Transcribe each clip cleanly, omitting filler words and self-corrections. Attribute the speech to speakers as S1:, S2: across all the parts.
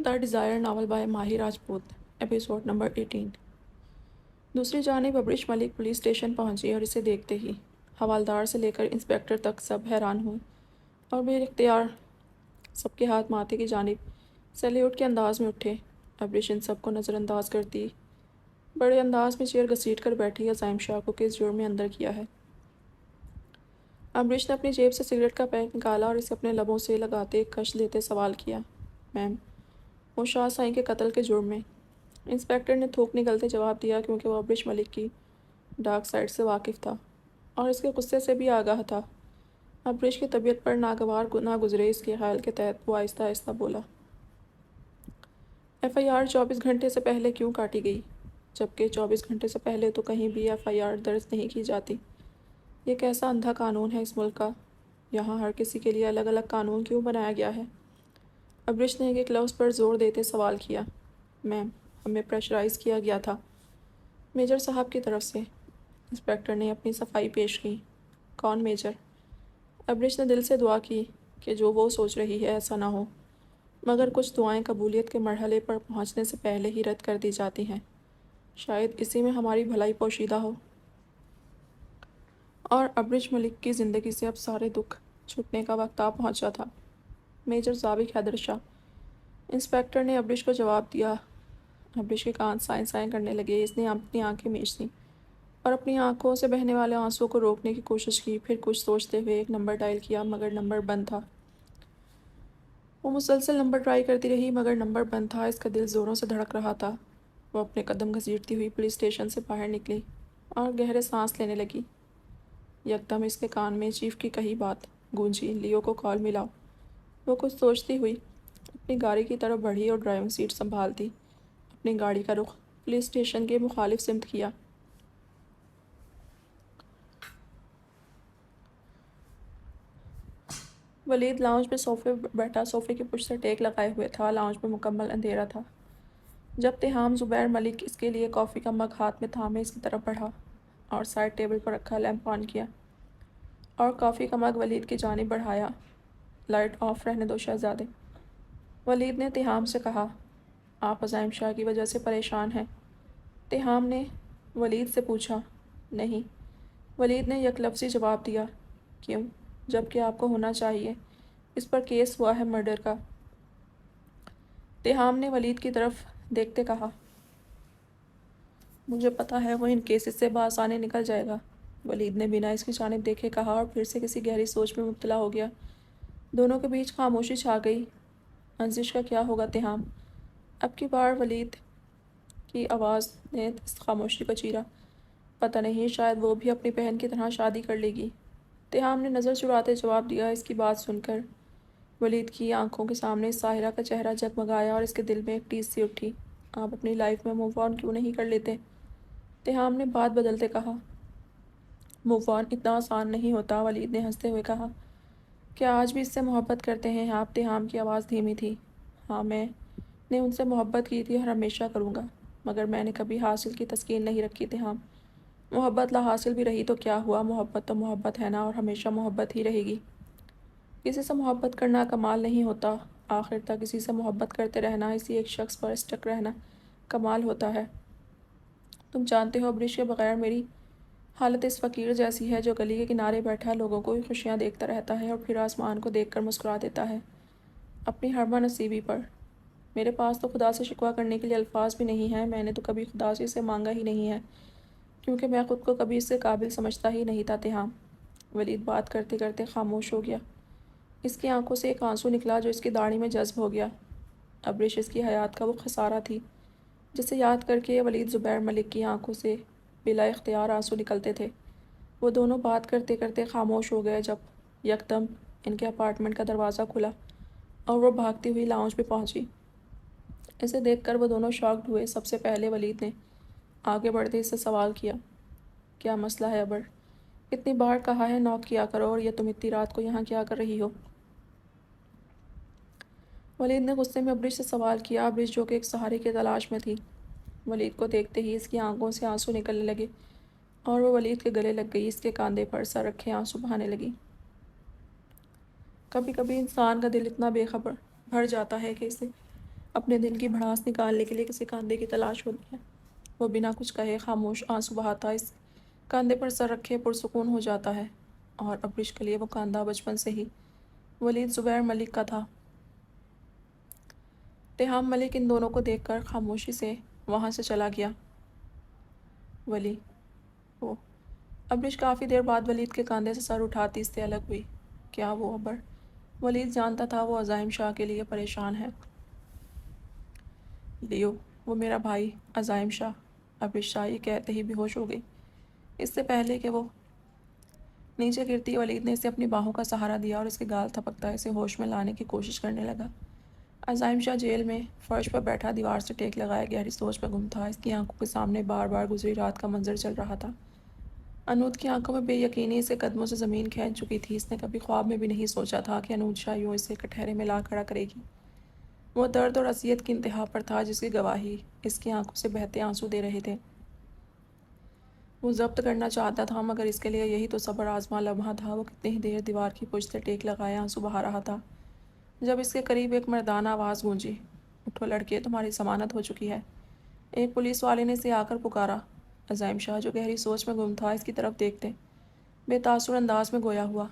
S1: دا Dzire novel bye ماہی Rajput episode number 18۔ دوسری جانب ابریش ملک پولیس اسٹیشن پہنچی اور اسے دیکھتے ہی حوالدار سے لے کر انسپیکٹر تک سب حیران ہوئے اور بے اختیار سب کے ہاتھ ماتھے کی جانب سیلیوٹ کے انداز میں اٹھے۔ ابریش ان سب کو نظر انداز کرتی بڑے انداز میں چیئر گھسیٹ کر بیٹھی عزائم شاہ کو کس جرم میں اندر کیا ہے۔ ابریش نے اپنی جیب سے سگریٹ کا پیک نکالا اور اسے اپنے لبوں سے لگاتے ایک کش لیتے سوال کیا، میم، وہ شاہ سائیں کے قتل کے جرم میں۔ انسپیکٹر نے تھوک نکلتے جواب دیا کیونکہ وہ ابریش ملک کی ڈارک سائڈ سے واقف تھا اور اس کے غصے سے بھی آگاہ تھا۔ ابریش کی طبیعت پر ناگوار نہ گزرے اس کے خیال کے تحت وہ آہستہ آہستہ بولا، ایف آئی آر 24 گھنٹے سے پہلے کیوں کاٹی گئی، جبکہ 24 گھنٹے سے پہلے تو کہیں بھی ایف آئی آر درج نہیں کی جاتی۔ یہ کیسا اندھا قانون ہے اس ملک کا، یہاں ہر کسی کے لیے الگ الگ قانون کیوں بنایا گیا ہے؟ ابریش نے ایک لفظ پر زور دیتے سوال کیا، میم، ہمیں پریشرائز کیا گیا تھا میجر صاحب کی طرف سے۔ انسپیکٹر نے اپنی صفائی پیش کی، کون میجر؟ ابریش نے دل سے دعا کی کہ جو وہ سوچ رہی ہے ایسا نہ ہو، مگر کچھ دعائیں قبولیت کے مرحلے پر پہنچنے سے پہلے ہی رد کر دی جاتی ہیں، شاید اسی میں ہماری بھلائی پوشیدہ ہو۔ اور ابریش ملک کی زندگی سے اب سارے دکھ چھٹنے کا وقت آ پہنچا تھا۔ میجر ضابط حیدر شاہ، انسپیکٹر نے ابریش کو جواب دیا۔ ابریش کے کان سائیں سائیں کرنے لگے۔ اس نے اپنی آنکھیں مینچ دیں اور اپنی آنکھوں سے بہنے والے آنسوؤں کو روکنے کی کوشش کی، پھر کچھ سوچتے ہوئے ایک نمبر ڈائل کیا مگر نمبر بند تھا۔ وہ مسلسل نمبر ٹرائی کرتی رہی مگر نمبر بند تھا۔ اس کا دل زوروں سے دھڑک رہا تھا۔ وہ اپنے قدم گھسیٹتی ہوئی پولیس اسٹیشن سے باہر نکلی اور گہرے سانس لینے لگی۔ یکدم اس کے کان میں چیف کی کہی بات گونجی، لیو کو کال ملاؤ۔ وہ کچھ سوچتی ہوئی اپنی گاڑی کی طرف بڑھی اور ڈرائیونگ سیٹ سنبھالتی اپنی گاڑی کا رخ پولیس اسٹیشن کے مخالف سمت کیا۔ ولید لاؤنج میں صوفے بیٹھا صوفے کی پشت سے ٹیک لگائے ہوئے تھا۔ لاؤنج میں مکمل اندھیرا تھا جب تہام زبیر ملک اس کے لیے کافی کا مگ ہاتھ میں تھامے اس کی طرف بڑھا اور سائڈ ٹیبل پر رکھا لیمپ آن کیا اور کافی کا مگ ولید کی جانب بڑھایا۔ لائٹ آف رہنے دو شہزادے، ولید نے تہام سے کہا۔ آپ عزائم شاہ کی وجہ سے پریشان ہیں؟ تہام نے ولید سے پوچھا۔ نہیں، ولید نے یک لفظی جواب دیا۔ کیوں، جبکہ آپ کو ہونا چاہیے، اس پر کیس ہوا ہے مرڈر کا۔ تہام نے ولید کی طرف دیکھتے کہا، مجھے پتا ہے وہ ان کیسز سے بآسانی نکل جائے گا۔ ولید نے بنا اس کی جانب دیکھے کہا اور پھر سے کسی گہری سوچ میں مبتلا ہو گیا۔ دونوں کے بیچ خاموشی چھا گئی۔ انزش کا کیا ہوگا تہام؟ اب کی بار ولید کی آواز نے اس خاموشی کو چیرا۔ پتہ نہیں، شاید وہ بھی اپنی بہن کی طرح شادی کر لے گی۔ تہام نے نظر چراتے جواب دیا۔ اس کی بات سن کر ولید کی آنکھوں کے سامنے ساحرہ کا چہرہ جگمگایا اور اس کے دل میں ایک ٹیس سی اٹھی۔ آپ اپنی لائف میں موو آن کیوں نہیں کر لیتے؟ تہام نے بات بدلتے کہا۔ موو آن اتنا آسان نہیں ہوتا، ولید نے ہنستے ہوئے کہا۔ کیا آج بھی اس سے محبت کرتے ہیں آپ؟ تہام کی آواز دھیمی تھی۔ ہاں، میں نے ان سے محبت کی تھی اور ہمیشہ کروں گا، مگر میں نے کبھی حاصل کی تسکین نہیں رکھی تہام۔ محبت لا حاصل بھی رہی تو کیا ہوا، محبت تو محبت ہے نا، اور ہمیشہ محبت ہی رہے گی۔ کسی سے محبت کرنا کمال نہیں ہوتا، آخر تک کسی سے محبت کرتے رہنا، اسی ایک شخص پر اسٹک رہنا کمال ہوتا ہے۔ تم جانتے ہو ابریش کے بغیر میری حالت اس فقیر جیسی ہے جو گلی کے کنارے بیٹھا لوگوں کو خوشیاں دیکھتا رہتا ہے اور پھر آسمان کو دیکھ کر مسکرا دیتا ہے اپنی ہربا نصیبی پر۔ میرے پاس تو خدا سے شکوہ کرنے کے لیے الفاظ بھی نہیں ہیں۔ میں نے تو کبھی خدا سے اسے مانگا ہی نہیں ہے، کیونکہ میں خود کو کبھی اس سے قابل سمجھتا ہی نہیں تھا تہام۔ ولید بات کرتے کرتے خاموش ہو گیا۔ اس کی آنکھوں سے ایک آنسو نکلا جو اس کی داڑھی میں جذب ہو گیا۔ ابریش اس کی حیات کا وہ خسارہ تھی جسے یاد کر کے ولید زبیر ملک کی آنکھوں سے بلا اختیار آنسو نکلتے تھے۔ وہ دونوں بات کرتے کرتے خاموش ہو گئے جب یکدم ان کے اپارٹمنٹ کا دروازہ کھلا اور وہ بھاگتی ہوئی لاؤنج پہ پہنچی۔ اسے دیکھ کر وہ دونوں شاکڈ ہوئے۔ سب سے پہلے ولید نے آگے بڑھتے اس سے سوال کیا، کیا مسئلہ ہے ابر؟ اتنی بار کہا ہے نوک کیا کرو، اور یہ تم اتنی رات کو یہاں کیا کر رہی ہو؟ ولید نے غصے میں ابریش سے سوال کیا، ابریش جو کہ ایک سہارے کی تلاش میں تھی۔ ولید کو دیکھتے ہی اس کی آنکھوں سے آنسو نکلنے لگے اور وہ ولید کے گلے لگ گئی، اس کے کاندھے پر سر رکھے آنسو بہانے لگی۔ کبھی کبھی انسان کا دل اتنا بے خبر بھر جاتا ہے کہ اسے اپنے دل کی بھڑاس نکالنے کے لیے کسی کاندھے کی تلاش ہوتی ہے۔ وہ بنا کچھ کہے خاموش آنسو بہاتا اس کاندھے پر سر رکھے پرسکون ہو جاتا ہے، اور ابرش کے لیے وہ کاندھا بچپن سے ہی ولید زبیر ملک کا تھا۔ تہام ملک ان دونوں کو دیکھ کر خاموشی سے وہاں سے چلا گیا۔ ولی وہ ابرش کافی دیر بعد ولید کے کاندھے سے سر اٹھاتی اس سے الگ ہوئی۔ کیا وہ ابر؟ ولید جانتا تھا وہ عزائم شاہ کے لیے پریشان ہے۔ لیو، وہ میرا بھائی عزائم شاہ۔ ابرش شاہ یہ کہتے ہی بے ہوش ہو گئی۔ اس سے پہلے کہ وہ نیچے گرتی، ولید نے اسے اپنی باہوں کا سہارا دیا اور اس کے گال تھپکتا اسے ہوش میں لانے کی کوشش کرنے لگا۔ عزائم شاہ جیل میں فرش پر بیٹھا دیوار سے ٹیک لگائے گہری سوچ میں گم تھا۔ اس کی آنکھوں کے سامنے بار بار گزری رات کا منظر چل رہا تھا۔ انود کی آنکھوں میں بے یقینی اسے قدموں سے زمین کھینچ چکی تھی۔ اس نے کبھی خواب میں بھی نہیں سوچا تھا کہ انود شاہ یوں اسے کٹہرے میں لا کھڑا کرے گی۔ وہ درد اور اذیت کی انتہا پر تھا جس کی گواہی اس کی آنکھوں سے بہتے آنسو دے رہے تھے۔ وہ ضبط کرنا چاہتا تھا مگر اس کے لیے یہی تو صبر آزما لمحہ تھا۔ وہ کتنی ہی دیر دیوار کی پشت سے ٹیک لگائے آنسو بہا رہا تھا جب اس کے قریب ایک مردانہ آواز گونجی، اٹھو لڑکے، تمہاری ضمانت ہو چکی ہے۔ ایک پولیس والے نے اسے آ کر پکارا۔ عزائم شاہ جو گہری سوچ میں گم تھا اس کی طرف دیکھتے بے تاثر انداز میں گویا ہوا،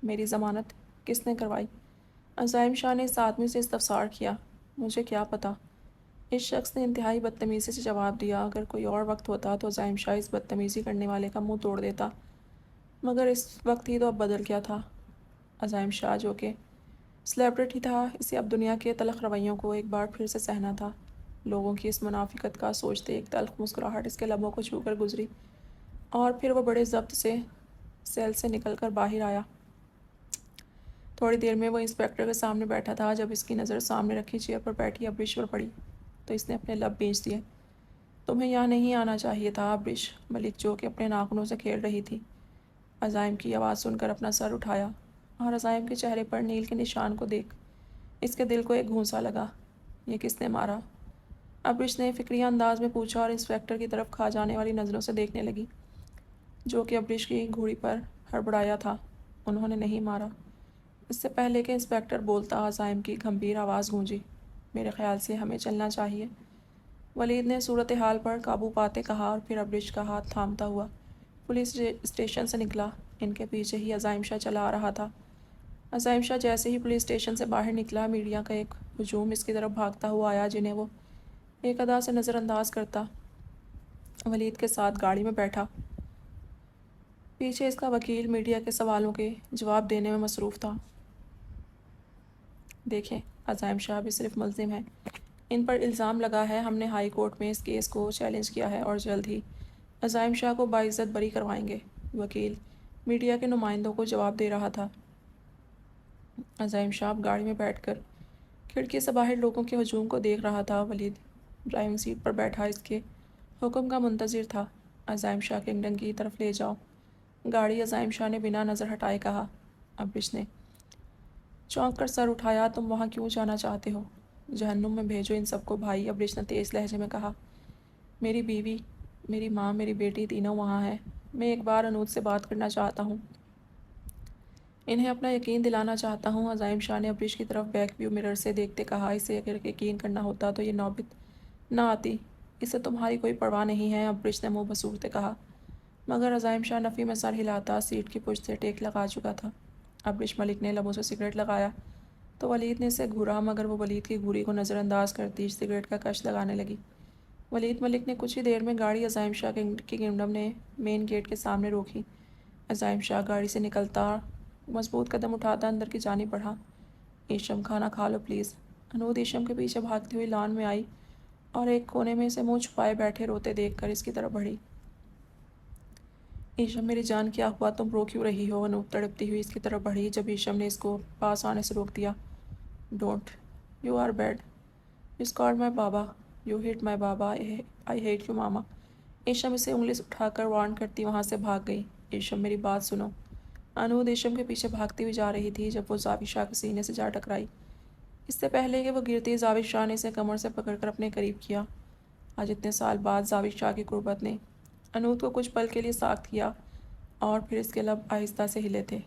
S1: میری ضمانت کس نے کروائی؟ عزائم شاہ نے اس آدمی سے استفسار کیا۔ مجھے کیا پتہ؟ اس شخص نے انتہائی بدتمیزی سے جواب دیا۔ اگر کوئی اور وقت ہوتا تو عزائم شاہ اس بدتمیزی کرنے والے کا منہ توڑ دیتا، مگر اس وقت ہی تو اب بدل گیا تھا۔ عزائم شاہ جو کہ سلیبریٹی تھا، اسے اب دنیا کے تلخ رویوں کو ایک بار پھر سے سہنا تھا۔ لوگوں کی اس منافقت کا سوچتے ایک تلخ مسکراہٹ اس کے لبوں کو چھو کر گزری، اور پھر وہ بڑے ضبط سے سیل سے نکل کر باہر آیا۔ تھوڑی دیر میں وہ انسپکٹر کے سامنے بیٹھا تھا۔ جب اس کی نظر سامنے رکھی چیئر پر بیٹھی ابرش پر پڑی تو اس نے اپنے لب بھیج دیے۔ تمہیں یہاں نہیں آنا چاہیے تھا ابرش، ملک جو کہ اپنے ناخنوں سے کھیل رہی تھی، عزائم کی آواز سن کر اپنا سر اٹھایا، اور عزائم کے چہرے پر نیل کے نشان کو دیکھ اس کے دل کو ایک گھونسا لگا۔ یہ کس نے مارا؟ ابرش نے فکریہ انداز میں پوچھا اور انسپکٹر کی طرف کھا جانے والی نظروں سے دیکھنے لگی جو کہ ابرش کی گھوڑی پر ہڑبڑایا تھا۔ انہوں نے نہیں مارا۔ اس سے پہلے کہ انسپکٹر بولتا عزائم کی گھمبیر آواز گونجی، میرے خیال سے ہمیں چلنا چاہیے۔ ولید نے صورتحال پر قابو پاتے کہا اور پھر ابرش کا ہاتھ تھامتا ہوا پولیس اسٹیشن سے نکلا۔ ان کے پیچھے ہی عزائم شاہ چلا آ رہا تھا۔ عزائم شاہ جیسے ہی پولیس اسٹیشن سے باہر نکلا، میڈیا کا ایک ہجوم اس کی طرف بھاگتا ہوا آیا جنہیں وہ ایک ادا سے نظر انداز کرتا ولید کے ساتھ گاڑی میں بیٹھا۔ پیچھے اس کا وکیل میڈیا کے سوالوں کے جواب دینے میں مصروف تھا۔ دیکھیں، عزائم شاہ بھی صرف ملزم ہیں۔ ان پر الزام لگا ہے، ہم نے ہائی کورٹ میں اس کیس کو چیلنج کیا ہے اور جلد ہی عزائم شاہ کو باعزت بری کروائیں گے۔ وکیل میڈیا کے نمائندوں کو جواب دے رہا تھا۔ عزائم شاہ گاڑی میں بیٹھ کر کھڑکی سے باہر لوگوں کے ہجوم کو دیکھ رہا تھا۔ ولید ڈرائیونگ سیٹ پر بیٹھا اس کے حکم کا منتظر تھا۔ عزائم شاہ کے ڈنگی کی طرف لے جاؤ گاڑی، عزائم شاہ نے بنا نظر ہٹائے کہا۔ ابرش نے چونک کر سر اٹھایا، تم وہاں کیوں جانا چاہتے ہو؟ جہنم میں بھیجو ان سب کو بھائی، ابرش نے تیز لہجے میں کہا۔ میری بیوی، میری ماں، میری بیٹی تینوں وہاں ہیں۔ میں ایک بار انود سے بات کرنا چاہتا ہوں، انہیں اپنا یقین دلانا چاہتا ہوں۔ عزائم شاہ نے ابرش کی طرف بیک ویو مرر سے دیکھتے کہا۔ اسے اگر یقین کرنا ہوتا تو یہ نوبت نہ آتی، اسے تمہاری کوئی پرواہ نہیں ہے، ابرش نے منہ بسوڑتے کہا، مگر عزائم شاہ نفی میں سر ہلاتا سیٹ کی پشت سے ٹیک لگا چکا تھا۔ ابرش ملک نے لبوں سے سگریٹ لگایا تو ولید نے اسے گھورا، مگر وہ ولید کی گھوری کو نظر انداز کرتی سگریٹ کا کش لگانے لگی۔ ولید ملک نے کچھ ہی دیر میں گاڑی عزائم شاہ کی گنڈم نے مین گیٹ کے سامنے روکی۔ عزائم شاہ گاڑی سے نکلتا مضبوط قدم اٹھاتا اندر کی جانب بڑھا۔ ایشم، کھانا کھا لو پلیز۔ انود ایشم کے پیچھے بھاگتی ہوئی لان میں آئی اور ایک کونے میں سے منہ چھپائے بیٹھے روتے دیکھ کر اس کی طرف بڑھی۔ ایشم، میری جان کیا ہوا؟ تم رو کیوں رہی ہو؟ انود تڑپتی ہوئی اس کی طرف بڑھی جب ایشم نے اس کو پاس آنے سے روک دیا۔ Don't, you are bad, you scared my baba, you ہٹ مائی بابا، آئی ہیٹ یو ماما۔ ایشم اسے انگلی سے اٹھا کر وارن کرتی وہاں سے بھاگ گئی۔ ایشم، میری بات سنو۔ انود ایشم کے پیچھے بھاگتی ہوئی جا رہی تھی جب وہ زاوی شاہ کے سینے سے جا ٹکرائی۔ اس سے پہلے کہ وہ گرتی، زاوی شاہ نے اسے کمر سے پکڑ کر اپنے قریب کیا۔ آج اتنے سال بعد زاوی شاہ کی قربت نے انود کو کچھ پل کے لیے ساخت کیا اور پھر اس کے لب آہستہ سے ہلے تھے۔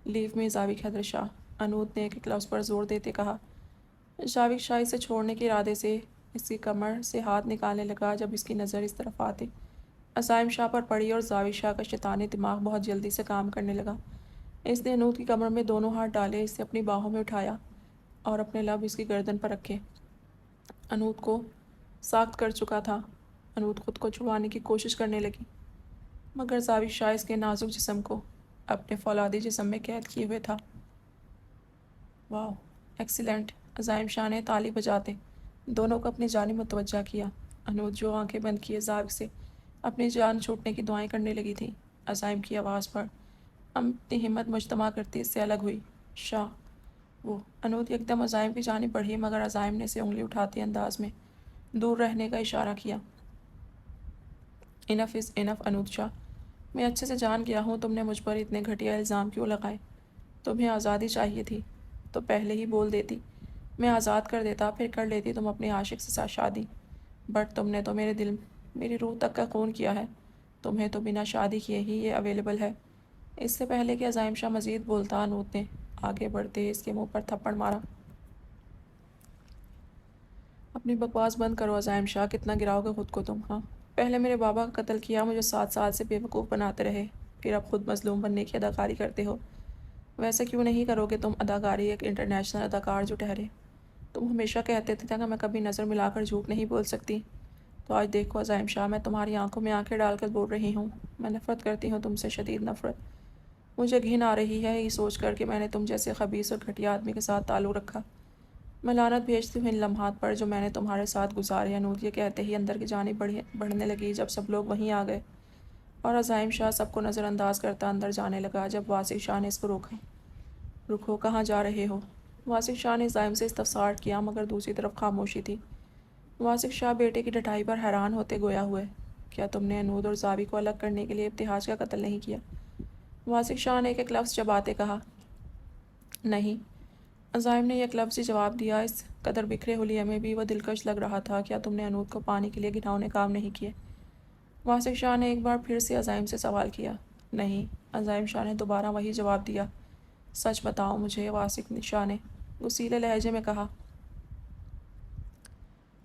S1: لیو می زاوی حیدر شاہ، انود نے ایک لفظ پر زور دیتے کہا۔ جاوید شاہ اسے چھوڑنے کے ارادے سے اس کی کمر سے ہاتھ نکالنے لگا جب اس کی نظر اس طرف آتے عزائم شاہ پر پڑی اور جاوید شاہ کا شیطانی دماغ بہت جلدی سے کام کرنے لگا۔ اس نے انود کی کمر میں دونوں ہاتھ ڈالے، اسے اپنی باہوں میں اٹھایا اور اپنے لب اس کی گردن پر رکھے۔ انود کو ساخت کر چکا تھا۔ انود خود کو چھڑوانے کی کوشش کرنے لگی، مگر جاوید شاہ اس کے نازک جسم کو اپنے فولادی جسم میں قید کیے ہوئے تھا۔ واو، ایکسیلنٹ! عزائم شاہ نے تالی بجاتے دونوں کو اپنی جانب متوجہ کیا۔ انود جو آنکھیں بند کیے جاوید سے اپنی جان چھوٹنے کی دعائیں کرنے لگی تھی۔ عزائم کی آواز پر اپنی ہمت مجتمع کرتی اس سے الگ ہوئی۔ شاہ! وہ انود یکدم عزائم کی جانب بڑھی، مگر عزائم نے اسے انگلی اٹھاتے انداز میں دور رہنے کا اشارہ کیا۔ انف از انف انود شاہ، میں اچھے سے جان گیا ہوں تم نے مجھ پر اتنے گھٹیا الزام کیوں لگائے۔ تمہیں آزادی چاہیے تھی تو پہلے ہی بول دیتی، میں آزاد کر دیتا، پھر کر لیتی تم اپنے عاشق سے ساتھ شادی۔ بٹ تم نے تو میرے دل، میری روح تک کا خون کیا ہے۔ تمہیں تو بنا شادی کیے ہی یہ اویلیبل ہے۔ اس سے پہلے کہ عزائم شاہ مزید بولتا، انود نے آگے بڑھتے اس کے منہ پر تھپڑ مارا۔ اپنی بکواس بند کرو عزائم شاہ، کتنا گراؤ گے خود کو تم؟ ہاں، پہلے میرے بابا کا قتل کیا، مجھے 7 سال سے بے وقوف بناتے رہے، پھر اب خود مظلوم بننے کی اداکاری کرتے ہو۔ ویسے کیوں نہیں کرو گے تم اداکاری ایک انٹرنیشنل اداکار جو ٹھہرے؟ تم ہمیشہ کہتے تھے کہ میں کبھی نظر ملا کر جھوٹ نہیں بول سکتی، تو آج دیکھو عزائم شاہ، میں تمہاری آنکھوں میں آنکھیں ڈال کر بول رہی ہوں، میں نفرت کرتی ہوں تم سے، شدید نفرت۔ مجھے گھن آ رہی ہے یہ سوچ کر کہ میں نے تم جیسے خبیث اور گھٹیا آدمی کے ساتھ تعلق رکھا۔ میں لعنت بھیجتی ہوں ان لمحات پر جو میں نے تمہارے ساتھ گزارے۔ انود یہ کہتے ہی اندر کی جانب بڑھنے لگی جب سب لوگ وہیں آ گئے، اور عزائم شاہ سب کو نظر انداز کرتا اندر جانے لگا جب واسق شاہ نے اس کو روکا۔ رکو، کہاں جا رہے ہو؟ واسق شاہ نے عزائم سے استفسار کیا، مگر دوسری طرف خاموشی تھی۔ واسق شاہ بیٹے کی ڈٹائی پر حیران ہوتے گویا ہوئے، کیا تم نے انود اور زاوی کو الگ کرنے کے لیے ابتہاج کا قتل نہیں کیا؟ واسق شاہ نے ایک ایک لفظ چباتے کہا۔ نہیں، عزائم نے ایک لفظی جواب دیا، اس قدر بکھرے حلیے میں بھی وہ دلکش لگ رہا تھا۔ کیا تم نے انود کو پانے کے لیے گھناؤنے کام نہیں کیے؟ واسق شاہ نے ایک بار پھر سے عزائم سے سوال کیا۔ نہیں، عزائم شاہ نے دوبارہ وہی جواب دیا۔ سچ بتاؤ مجھے، واسق شاہ نے غصیلے لہجے میں کہا۔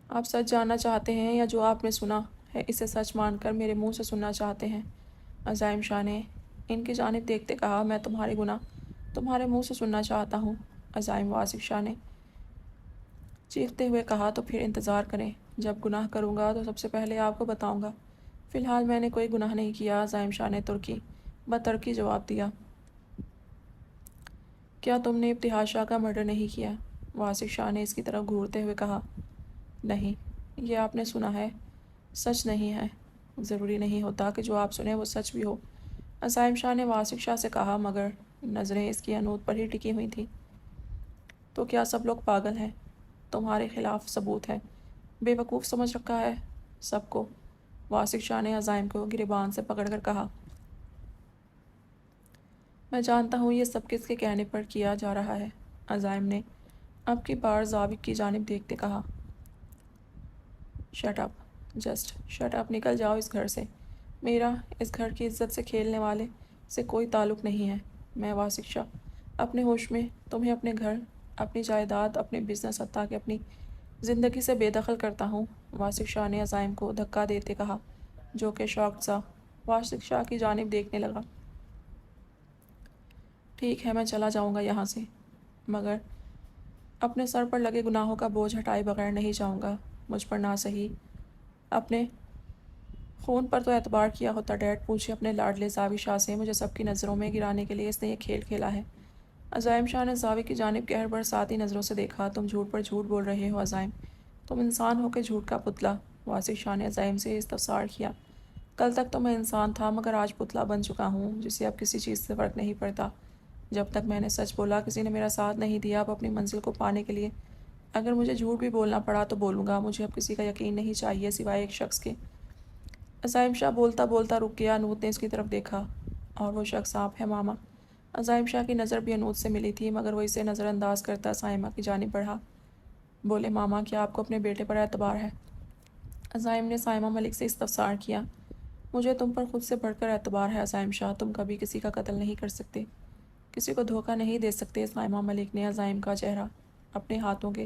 S1: آپ سچ جاننا چاہتے ہیں یا جو آپ نے سنا ہے اسے سچ مان کر میرے منہ سے سننا چاہتے ہیں؟ عزائم شاہ نے ان کی جانب دیکھتے کہا۔ میں تمہارے گناہ تمہارے منہ سے سننا چاہتا ہوں، عزائم، واسق شاہ نے چیختے ہوئے کہا۔ تو پھر انتظار کریں، جب گناہ کروں گا تو سب سے پہلے آپ کو بتاؤں گا۔ فی الحال میں نے کوئی گناہ نہیں کیا، عزائم شاہ نے بترکی جواب دیا۔ کیا تم نے ابتہاج شاہ کا مرڈر نہیں کیا؟ واسق شاہ نے اس کی طرف گھورتے ہوئے کہا۔ نہیں، یہ آپ نے سنا ہے، سچ نہیں ہے۔ ضروری نہیں ہوتا کہ جو آپ سنیں وہ سچ بھی ہو، عزائم شاہ نے واسق شاہ سے کہا، مگر نظریں اس کی انود پر ہی ٹکی ہوئی تھیں۔ تو کیا سب لوگ پاگل ہیں؟ تمہارے خلاف ثبوت ہے، بے وقوف سمجھ رکھا ہے سب کو، واسق شاہ نے عزائم کو گریبان سے پکڑ کر کہا۔ میں جانتا ہوں یہ سب کس کے کہنے پر کیا جا رہا ہے، عزائم نے اب کی بار ضابط کی جانب دیکھتے کہا۔ Shut up, just shut up, نکل جاؤ اس گھر سے۔ میرا اس گھر کی عزت سے کھیلنے والے سے کوئی تعلق نہیں ہے۔ میں واسق شاہ اپنے ہوش میں تمہیں اپنے گھر، اپنی جائیداد، اپنے بزنس، حتیٰ کہ اپنی زندگی سے بے دخل کرتا ہوں، واسق شاہ نے عزائم کو دھکا دیتے کہا، جو کہ شاکڈ سا واسق شاہ کی جانب دیکھنے لگا۔ ٹھیک ہے، میں چلا جاؤں گا یہاں سے، مگر اپنے سر پر لگے گناہوں کا بوجھ ہٹائے بغیر نہیں جاؤں گا۔ مجھ پر نہ صحیح اپنے خون پر تو اعتبار کیا ہوتا ڈیڈ، پوچھے اپنے لاڈلے زاوی شاہ سے، مجھے سب کی نظروں میں گرانے کے لیے اس نے یہ کھیل کھیلا ہے۔ عزائم شاہ نے زاوی کی جانب قہر برساتی نظروں سے دیکھا۔ تم جھوٹ پر جھوٹ بول رہے ہو عزائم، تم انسان ہو کہ جھوٹ کا پتلا؟ واسق شاہ نے عزائم سے استفسار کیا۔ کل تک تو میں انسان تھا، مگر آج پتلا بن چکا ہوں جسے اب کسی چیز سے فرق نہیں پڑتا۔ جب تک میں نے سچ بولا کسی نے میرا ساتھ نہیں دیا، اب اپنی منزل کو پانے کے لیے اگر مجھے جھوٹ بھی بولنا پڑا تو بولوں گا۔ مجھے اب کسی کا یقین نہیں چاہیے سوائے ایک شخص کے۔ عزائم شاہ بولتا بولتا رک گیا۔ انود نے اس کی طرف دیکھا، اور وہ شخص آپ ہے ماما۔ عزائم شاہ کی نظر بھی انود سے ملی تھی، مگر وہ اسے نظر انداز کرتا سائمہ کی جانب بڑھا۔ بولے، ماما، کیا آپ کو اپنے بیٹے پر اعتبار ہے؟ عزائم نے سائمہ ملک سے استفسار کیا۔ مجھے تم پر خود سے بڑھ کر اعتبار ہے عزائم شاہ، تم کبھی کسی کا قتل نہیں کر سکتے، کسی کو دھوکہ نہیں دے سکتے۔ سائمہ ملک نے عزائم کا چہرہ اپنے ہاتھوں کے